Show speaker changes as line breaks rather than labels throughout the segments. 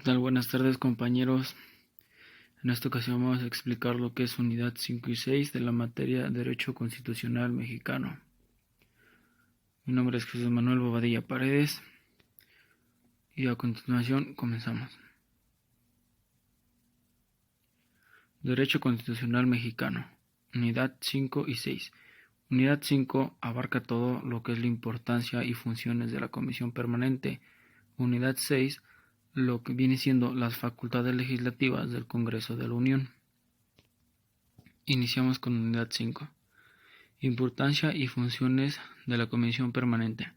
¿Qué tal? Buenas tardes, compañeros. En esta ocasión vamos a explicar lo que es unidad 5 y 6 de la materia Derecho Constitucional Mexicano. Mi nombre es Jesús Manuel Bobadilla Paredes y a continuación comenzamos. Derecho Constitucional Mexicano, unidad 5 y 6. Unidad 5 abarca todo lo que es la importancia y funciones de la Comisión Permanente. Unidad 6 lo que viene siendo las facultades legislativas del Congreso de la Unión. Iniciamos con unidad 5. Importancia y funciones de la Comisión Permanente.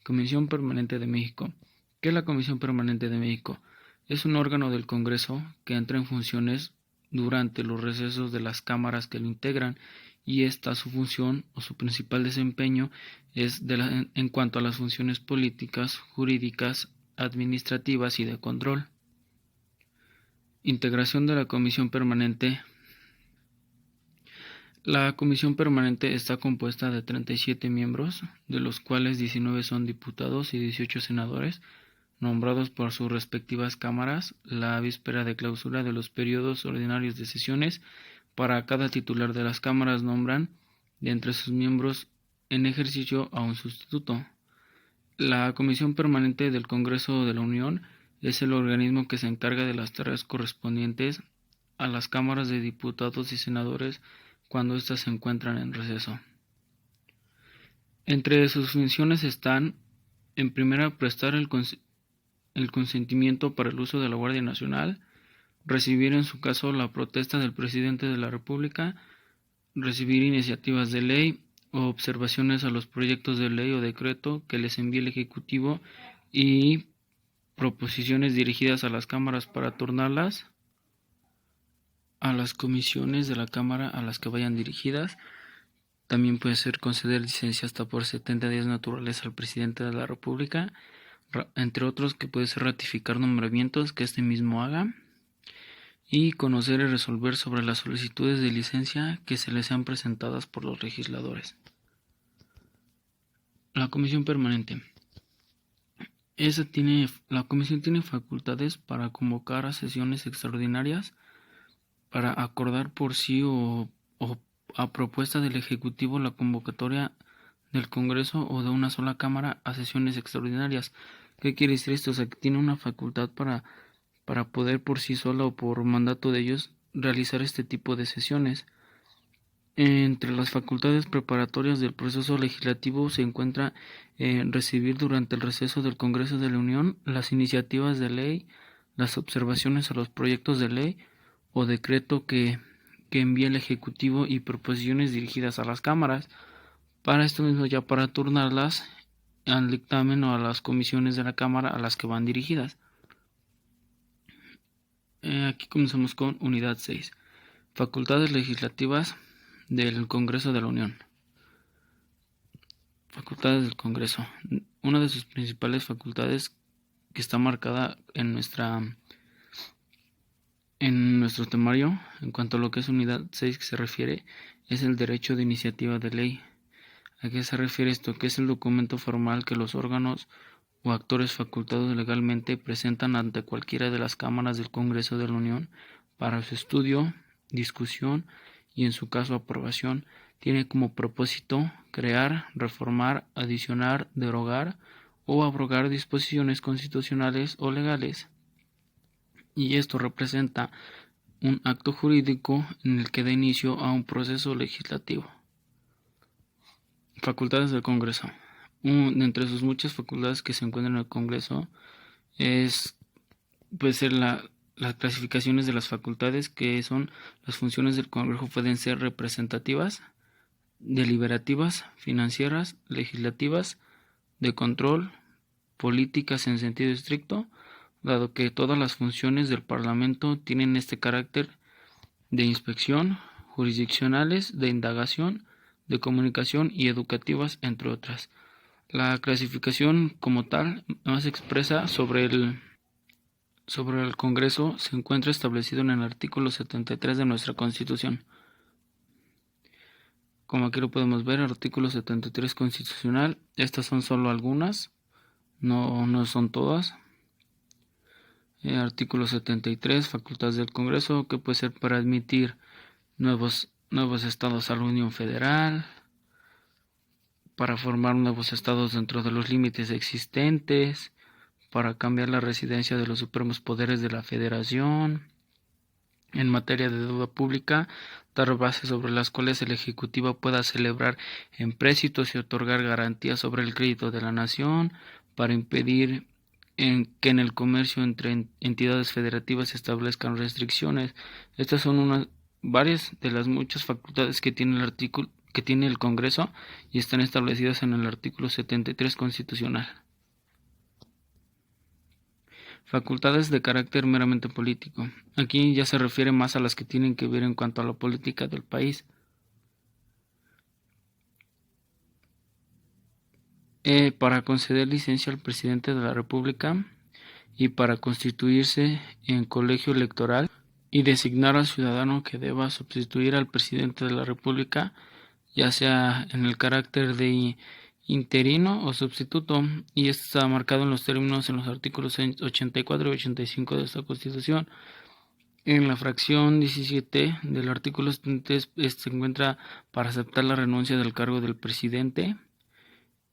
Comisión Permanente de México. ¿Qué es la Comisión Permanente de México? Es un órgano del Congreso que entra en funciones durante los recesos de las cámaras que lo integran, y esta su función o su principal desempeño es en cuanto a las funciones políticas, jurídicas, administrativas y de control. Integración de la Comisión Permanente. La Comisión Permanente está compuesta de 37 miembros, de los cuales 19 son diputados y 18 senadores, nombrados por sus respectivas cámaras la víspera de clausura de los periodos ordinarios de sesiones. Para cada titular de las cámaras nombran de entre sus miembros en ejercicio a un sustituto. La Comisión Permanente del Congreso de la Unión es el organismo que se encarga de las tareas correspondientes a las cámaras de diputados y senadores cuando éstas se encuentran en receso. Entre sus funciones están, en primera, prestar el consentimiento para el uso de la Guardia Nacional, recibir en su caso la protesta del Presidente de la República, recibir iniciativas de ley o observaciones a los proyectos de ley o decreto que les envíe el Ejecutivo, y proposiciones dirigidas a las cámaras para turnarlas a las comisiones de la Cámara a las que vayan dirigidas. También puede ser conceder licencia hasta por 70 días naturales al Presidente de la República, entre otros, que puede ser ratificar nombramientos que este mismo haga, y conocer y resolver sobre las solicitudes de licencia que se les sean presentadas por los legisladores. La Comisión Permanente. La Comisión tiene facultades para convocar a sesiones extraordinarias, para acordar por sí o a propuesta del Ejecutivo la convocatoria del Congreso o de una sola Cámara a sesiones extraordinarias. ¿Qué quiere decir esto? O sea, que tiene una facultad para poder por sí sola o por mandato de ellos realizar este tipo de sesiones. Entre las facultades preparatorias del proceso legislativo se encuentra recibir durante el receso del Congreso de la Unión las iniciativas de ley, las observaciones a los proyectos de ley o decreto que envía el Ejecutivo, y proposiciones dirigidas a las cámaras. Para esto mismo, ya para turnarlas al dictamen o a las comisiones de la Cámara a las que van dirigidas. Aquí comenzamos con unidad 6. Facultades legislativas del Congreso de la Unión. Facultades del Congreso. Una de sus principales facultades, que está marcada en nuestro temario, en cuanto a lo que es unidad 6 que se refiere, es el derecho de iniciativa de ley. ¿A qué se refiere esto? Que es el documento formal que los órganos o actores facultados legalmente presentan ante cualquiera de las cámaras del Congreso de la Unión para su estudio, discusión y, en su caso, aprobación. Tiene como propósito crear, reformar, adicionar, derogar o abrogar disposiciones constitucionales o legales, y esto representa un acto jurídico en el que da inicio a un proceso legislativo. Facultades del Congreso. De entre sus muchas facultades que se encuentran en el Congreso puede ser las clasificaciones de las facultades, que son: las funciones del Congreso pueden ser representativas, deliberativas, financieras, legislativas, de control, políticas en sentido estricto, dado que todas las funciones del Parlamento tienen este carácter de inspección, jurisdiccionales, de indagación, de comunicación y educativas, entre otras. La clasificación como tal más expresa sobre el Congreso se encuentra establecido en el artículo 73 de nuestra Constitución. Como aquí lo podemos ver, artículo 73 constitucional. Estas son solo algunas, no son todas. Artículo 73, facultades del Congreso, que puede ser para admitir nuevos estados a la Unión Federal, para formar nuevos estados dentro de los límites existentes, para cambiar la residencia de los supremos poderes de la Federación. En materia de deuda pública, dar bases sobre las cuales el Ejecutivo pueda celebrar empréstitos y otorgar garantías sobre el crédito de la nación, para impedir que en el comercio entre entidades federativas se establezcan restricciones. Estas son varias de las muchas facultades que tiene el Congreso y están establecidas en el artículo 73 constitucional. Facultades de carácter meramente político. Aquí ya se refiere más a las que tienen que ver en cuanto a la política del país. Para conceder licencia al presidente de la República y para constituirse en colegio electoral y designar al ciudadano que deba sustituir al presidente de la República, ya sea en el carácter de interino o sustituto, y esto está marcado en los términos en los artículos 84 y 85 de esta Constitución. En la fracción 17 del artículo 73 se encuentra para aceptar la renuncia del cargo del presidente.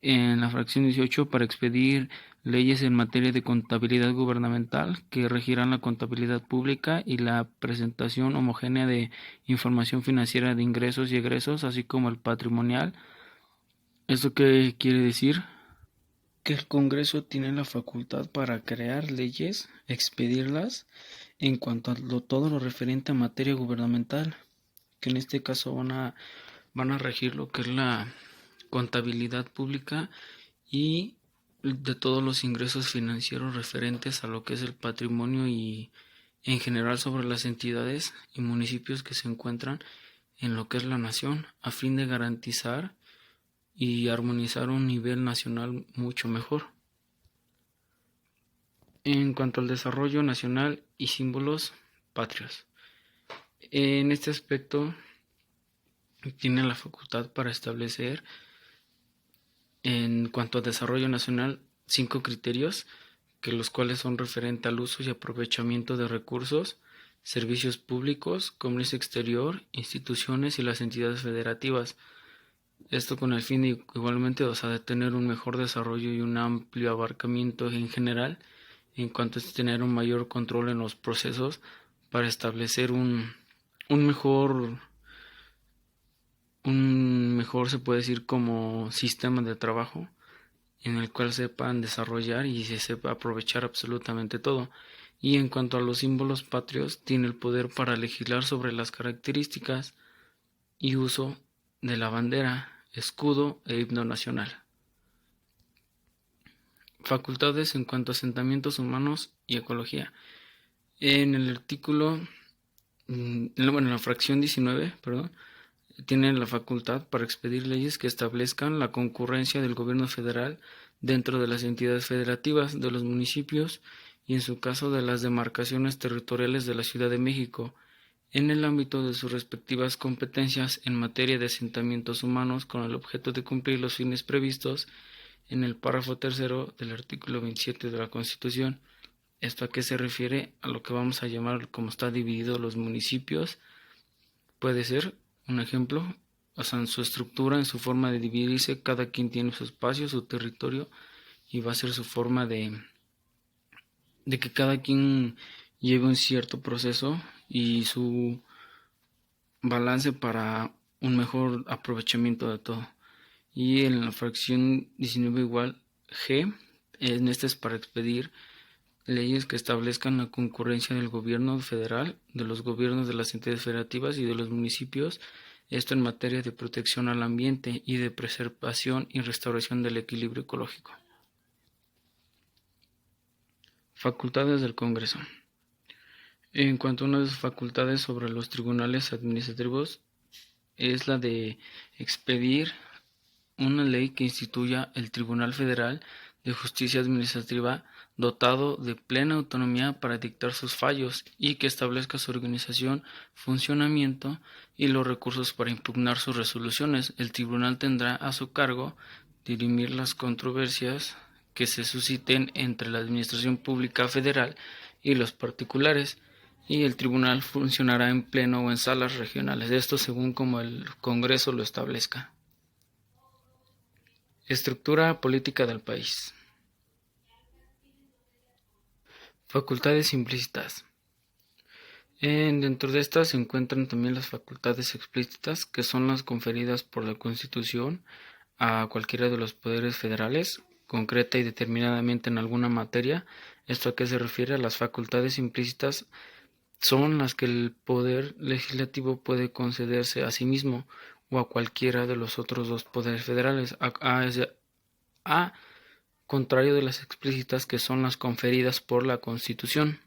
En la fracción 18 para expedir leyes en materia de contabilidad gubernamental que regirán la contabilidad pública y la presentación homogénea de información financiera de ingresos y egresos, así como el patrimonial. ¿Esto qué quiere decir? Que el Congreso tiene la facultad para crear leyes, expedirlas en cuanto a todo lo referente a materia gubernamental, que en este caso van a regir lo que es la contabilidad pública y de todos los ingresos financieros referentes a lo que es el patrimonio y en general sobre las entidades y municipios que se encuentran en lo que es la nación, a fin de garantizar y armonizar un nivel nacional mucho mejor. En cuanto al desarrollo nacional y símbolos patrios, en este aspecto tiene la facultad para establecer, en cuanto a desarrollo nacional, 5 criterios, que los cuales son referentes al uso y aprovechamiento de recursos, servicios públicos, comercio exterior, instituciones y las entidades federativas. Esto con el fin de igualmente, de tener un mejor desarrollo y un amplio abarcamiento en general, en cuanto a tener un mayor control en los procesos para establecer un mejor se puede decir como sistema de trabajo en el cual sepan desarrollar y se sepa aprovechar absolutamente todo. Y en cuanto a los símbolos patrios, tiene el poder para legislar sobre las características y uso de la bandera, escudo e himno nacional. Facultades en cuanto a asentamientos humanos y ecología. En el artículo, en la fracción 19, tienen la facultad para expedir leyes que establezcan la concurrencia del gobierno federal dentro de las entidades federativas, de los municipios y en su caso de las demarcaciones territoriales de la Ciudad de México, en el ámbito de sus respectivas competencias en materia de asentamientos humanos con el objeto de cumplir los fines previstos en el párrafo tercero del artículo 27 de la Constitución. ¿Esto a qué se refiere? A lo que vamos a llamar como está dividido los municipios. Puede ser un ejemplo, en su estructura, en su forma de dividirse, cada quien tiene su espacio, su territorio, y va a ser su forma de que cada quien lleve un cierto proceso y su balance para un mejor aprovechamiento de todo. Y en la fracción 19 igual G, en este es para expedir leyes que establezcan la concurrencia del gobierno federal, de los gobiernos de las entidades federativas y de los municipios, esto en materia de protección al ambiente y de preservación y restauración del equilibrio ecológico. Facultades del Congreso. En cuanto a una de sus facultades sobre los tribunales administrativos, es la de expedir una ley que instituya el Tribunal Federal de Justicia Administrativa dotado de plena autonomía para dictar sus fallos y que establezca su organización, funcionamiento y los recursos para impugnar sus resoluciones. El tribunal tendrá a su cargo dirimir las controversias que se susciten entre la Administración Pública Federal y los particulares, y el tribunal funcionará en pleno o en salas regionales, esto según como el Congreso lo establezca. Estructura política del país. Facultades implícitas. Dentro de estas se encuentran también las facultades explícitas, que son las conferidas por la Constitución a cualquiera de los poderes federales, concreta y determinadamente en alguna materia. ¿Esto a qué se refiere? A las facultades implícitas son las que el poder legislativo puede concederse a sí mismo o a cualquiera de los otros dos poderes federales, a contrario de las explícitas, que son las conferidas por la Constitución.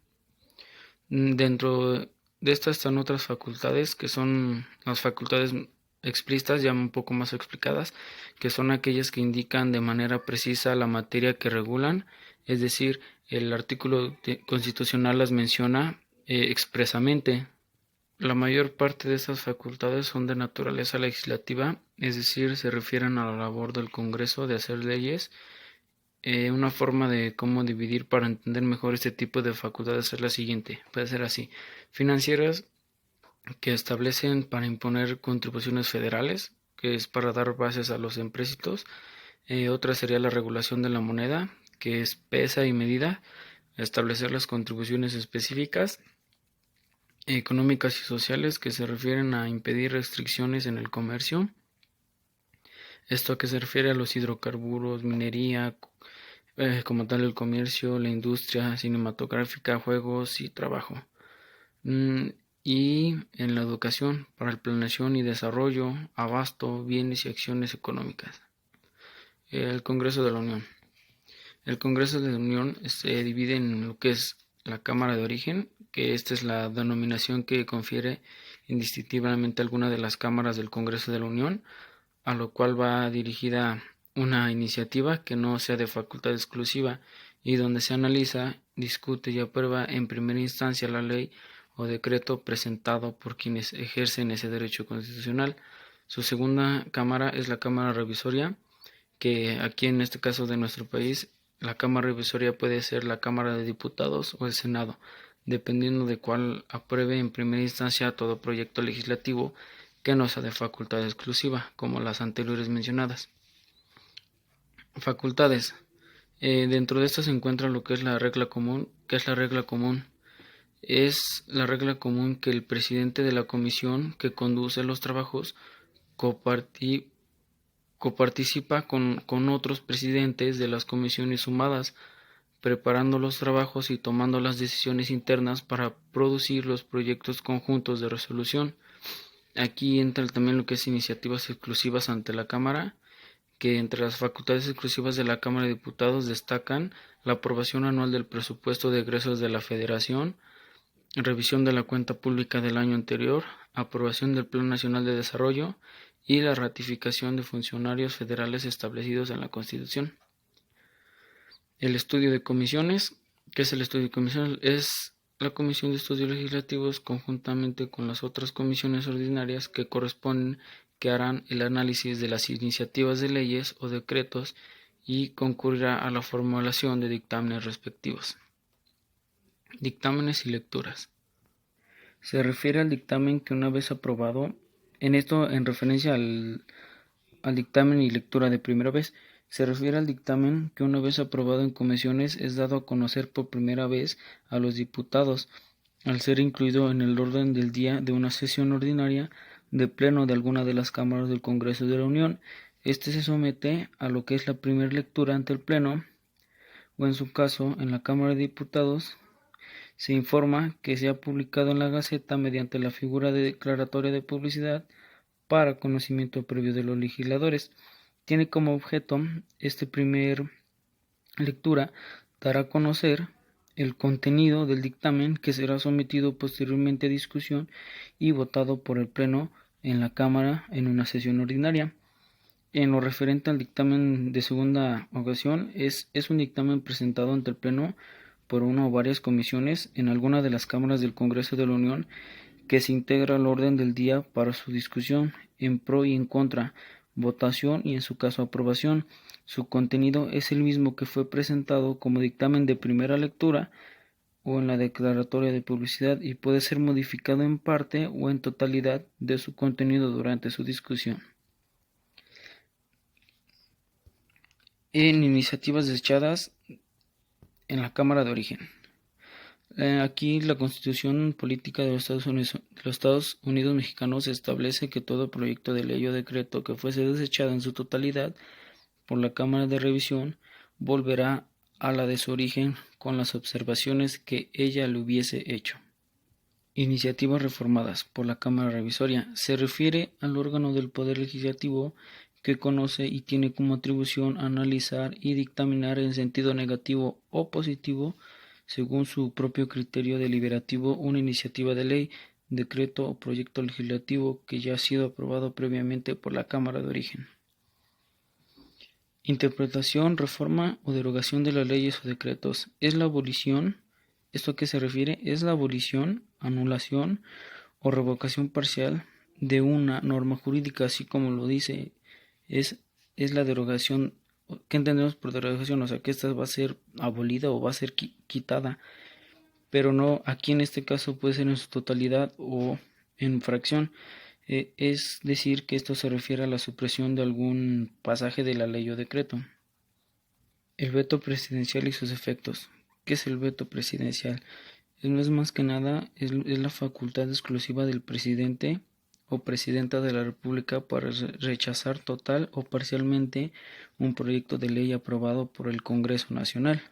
Dentro de estas están otras facultades, que son las facultades explícitas, ya un poco más explicadas, que son aquellas que indican de manera precisa la materia que regulan, es decir, el artículo constitucional las menciona expresamente. La mayor parte de estas facultades son de naturaleza legislativa, es decir, se refieren a la labor del Congreso de hacer leyes. Una forma de cómo dividir para entender mejor este tipo de facultades es la siguiente. Puede ser así: financieras, que establecen para imponer contribuciones federales, que es para dar bases a los empréstitos. Otra sería la regulación de la moneda, que es pesa y medida, establecer las contribuciones específicas. Económicas y sociales, que se refieren a impedir restricciones en el comercio. Esto que se refiere a los hidrocarburos, minería, como tal el comercio, la industria cinematográfica, juegos y trabajo. Y en la educación, para el planeación y desarrollo, abasto, bienes y acciones económicas. El Congreso de la Unión. El Congreso de la Unión se divide en lo que es la Cámara de Origen, que esta es la denominación que confiere indistintivamente a alguna de las cámaras del Congreso de la Unión, a lo cual va dirigida una iniciativa que no sea de facultad exclusiva y donde se analiza, discute y aprueba en primera instancia la ley o decreto presentado por quienes ejercen ese derecho constitucional. Su segunda cámara es la Cámara Revisoria, que aquí en este caso de nuestro país, la Cámara Revisoria puede ser la Cámara de Diputados o el Senado, dependiendo de cuál apruebe en primera instancia todo proyecto legislativo que no sea de facultad exclusiva, como las anteriores mencionadas. Facultades. Dentro de estas se encuentra lo que es la regla común. ¿Qué es la regla común? Es la regla común que el presidente de la comisión que conduce los trabajos coparticipa con otros presidentes de las comisiones sumadas, preparando los trabajos y tomando las decisiones internas para producir los proyectos conjuntos de resolución. Aquí entra también lo que es iniciativas exclusivas ante la Cámara, que entre las facultades exclusivas de la Cámara de Diputados destacan la aprobación anual del presupuesto de egresos de la Federación, revisión de la cuenta pública del año anterior, aprobación del Plan Nacional de Desarrollo y la ratificación de funcionarios federales establecidos en la Constitución. El estudio de comisiones. ¿Qué es el estudio de comisiones? Es la Comisión de Estudios Legislativos, conjuntamente con las otras comisiones ordinarias que corresponden, que harán el análisis de las iniciativas de leyes o decretos y concurrirá a la formulación de dictámenes respectivos. Dictámenes y lecturas. Se refiere al dictamen que una vez aprobado, en esto en referencia al dictamen y lectura de primera vez, se refiere al dictamen que una vez aprobado en comisiones es dado a conocer por primera vez a los diputados, al ser incluido en el orden del día de una sesión ordinaria de pleno de alguna de las cámaras del Congreso de la Unión. Este se somete a lo que es la primera lectura ante el pleno, o en su caso, en la Cámara de Diputados, se informa que se ha publicado en la Gaceta mediante la figura de declaratoria de publicidad para conocimiento previo de los legisladores. Tiene como objeto este primer lectura dar a conocer el contenido del dictamen, que será sometido posteriormente a discusión y votado por el Pleno en la Cámara en una sesión ordinaria. En lo referente al dictamen de segunda ocasión, es un dictamen presentado ante el Pleno por una o varias comisiones en alguna de las cámaras del Congreso de la Unión, que se integra al orden del día para su discusión en pro y en contra, votación y en su caso aprobación. Su contenido es el mismo que fue presentado como dictamen de primera lectura, o en la declaratoria de publicidad y puede ser modificado en parte o en totalidad de su contenido durante su discusión. En iniciativas desechadas en la Cámara de Origen. Aquí la Constitución Política de los Estados Unidos Mexicanos establece que todo proyecto de ley o decreto que fuese desechado en su totalidad por la Cámara de Revisión volverá a la de su origen con las observaciones que ella le hubiese hecho. Iniciativas reformadas por la Cámara Revisoria se refiere al órgano del Poder Legislativo que conoce y tiene como atribución analizar y dictaminar en sentido negativo o positivo según su propio criterio deliberativo una iniciativa de ley, decreto o proyecto legislativo que ya ha sido aprobado previamente por la Cámara de Origen. Interpretación, reforma o derogación de las leyes o decretos. Es la abolición, ¿esto a qué se refiere? Es la abolición, anulación o revocación parcial de una norma jurídica, así como lo dice, es la derogación. ¿Qué entendemos por derogación? O sea, que esta va a ser abolida o va a ser quitada, pero no, aquí en este caso puede ser en su totalidad o en fracción. Es decir, que esto se refiere a la supresión de algún pasaje de la ley o decreto. El veto presidencial y sus efectos. ¿Qué es el veto presidencial? No es más que nada, es la facultad exclusiva del presidente o presidenta de la República para rechazar total o parcialmente un proyecto de ley aprobado por el Congreso Nacional.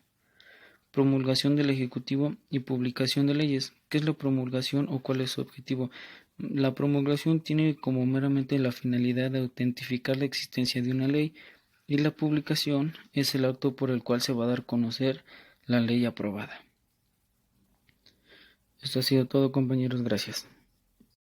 Promulgación del Ejecutivo y publicación de leyes. ¿Qué es la promulgación o cuál es su objetivo? La promulgación tiene como meramente la finalidad de autentificar la existencia de una ley y la publicación es el acto por el cual se va a dar a conocer la ley aprobada. Esto ha sido todo, compañeros. Gracias.